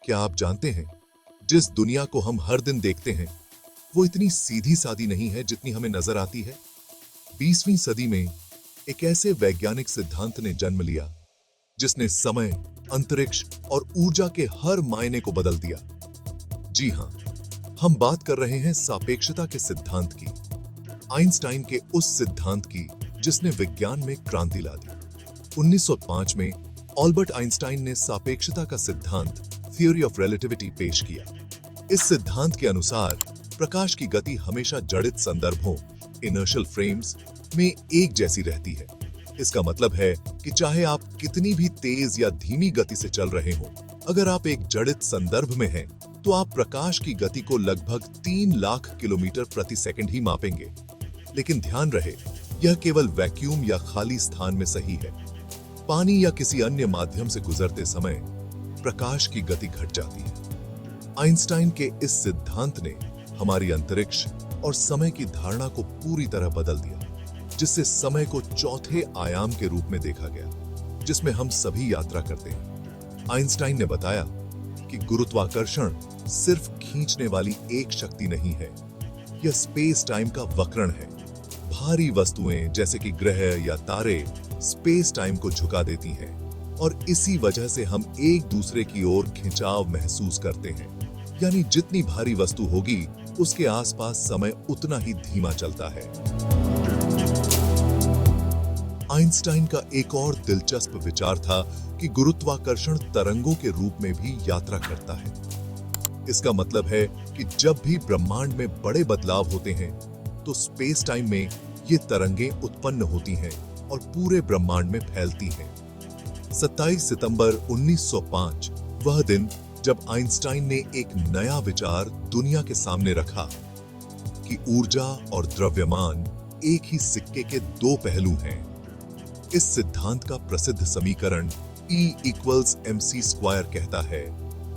क्या आप जानते हैं, जिस दुनिया को हम हर दिन देखते हैं वो इतनी सीधी सादी नहीं है जितनी हमें नजर आती है। 20वीं सदी में एक ऐसे वैज्ञानिक सिद्धांत ने जन्म लिया जिसने समय, अंतरिक्ष और ऊर्जा के हर मायने को बदल दिया। जी हां, हम बात कर रहे हैं सापेक्षता के सिद्धांत की, आइंस्टाइन के उस सिद्धांत की जिसने विज्ञान में क्रांति ला दी। 1905 में अल्बर्ट आइंस्टाइन ने सापेक्षता का सिद्धांत, थियोरी ऑफ रिलेटिविटी, पेश किया। इस सिद्धांत के अनुसार प्रकाश की गति हमेशा जड़ित संदर्भों, इनर्शियल फ्रेम्स में एक जैसी रहती है। इसका मतलब है कि चाहे आप कितनी भी तेज या धीमी गति से चल रहे हो, अगर आप एक जड़ित संदर्भ में हैं, तो आप प्रकाश की गति को लगभग 3 लाख किलोमीटर प्रति सेकंड ही मापेंगे। लेकिन ध्यान रहे, यह केवल वैक्यूम या खाली स्थान में सही है। पानी या किसी अन्य माध्यम से गुजरते समय प्रकाश की गति घट जाती है। आइंस्टाइन के इस सिद्धांत ने हमारी अंतरिक्ष और समय की धारणा को पूरी तरह बदल दिया, जिससे समय को चौथे आयाम के रूप में देखा गया, जिसमें हम सभी यात्रा करते हैं। आइंस्टाइन ने बताया कि गुरुत्वाकर्षण सिर्फ खींचने वाली एक शक्ति नहीं है, यह स्पेस टाइम का वक्रण है। भारी वस्तुएं जैसे कि ग्रह या तारे स्पेस टाइम को झुका देती हैं, और इसी वजह से हम एक दूसरे की ओर खिंचाव महसूस करते हैं। यानी जितनी भारी वस्तु होगी, उसके आसपास समय उतना ही धीमा चलता है। आइंस्टाइन का एक और दिलचस्प विचार था कि गुरुत्वाकर्षण तरंगों के रूप में भी यात्रा करता है। इसका मतलब है कि जब भी ब्रह्मांड में बड़े बदलाव होते हैं, तो स्पेस टाइम में ये तरंगें उत्पन्न होती हैं और पूरे ब्रह्मांड में फैलती हैं। 27 सितंबर 1905 वह दिन जब आइंस्टाइन ने एक नया विचार दुनिया के सामने रखा कि ऊर्जा और द्रव्यमान एक ही सिक्के के दो पहलू हैं। इस सिद्धांत का प्रसिद्ध समीकरण E=mc² कहता है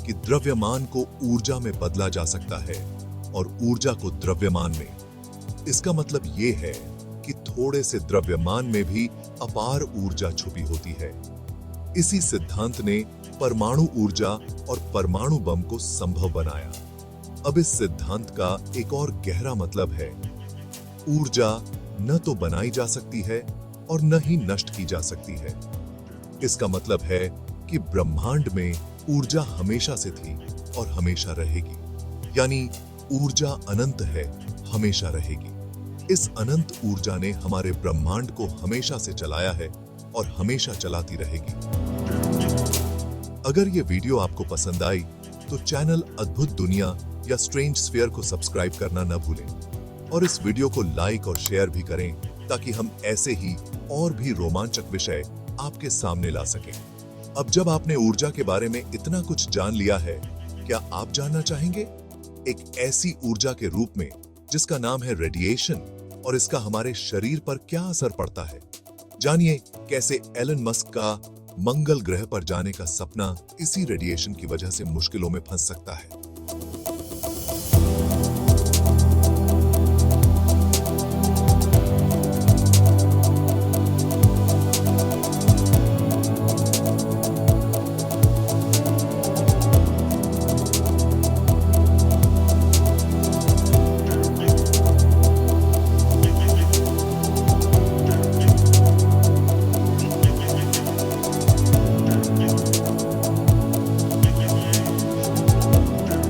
कि द्रव्यमान को ऊर्जा में बदला जा सकता है और ऊर्जा को द्रव्यमान में। इसका मतलब ये है कि थोड़े से द्रव्यमान में भी अपार ऊर्जा छुपी होती है। इसी सिद्धांत ने परमाणु ऊर्जा और परमाणु बम को संभव बनाया। अब इस सिद्धांत का एक और गहरा मतलब है, ऊर्जा न तो बनाई जा सकती है और न ही नष्ट की जा सकती है। इसका मतलब है कि ब्रह्मांड में ऊर्जा हमेशा से थी और हमेशा रहेगी। यानी ऊर्जा अनंत है, हमेशा रहेगी। इस अनंत ऊर्जा ने हमारे ब्रह्मांड को हमेशा से चलाया है और हमेशा चलाती रहेगी। अगर ये वीडियो आपको पसंद आई तो चैनल अद्भुत दुनिया या स्ट्रेंज स्फीयर को सब्सक्राइब करना न भूलें और इस वीडियो को लाइक और शेयर भी करें, ताकि हम ऐसे ही और भी रोमांचक विषय आपके सामने ला सकें। अब जब आपने ऊर्जा के बारे में इतना कुछ जान लिया है, क्या आप जानना चाहेंगे एक ऐसी ऊर्जा के रूप में जिसका नाम है रेडिएशन, और इसका हमारे शरीर पर क्या असर पड़ता है? जानिए कैसे एलन मस्क का मंगल ग्रह पर जाने का सपना इसी रेडिएशन की वजह से मुश्किलों में फंस सकता है।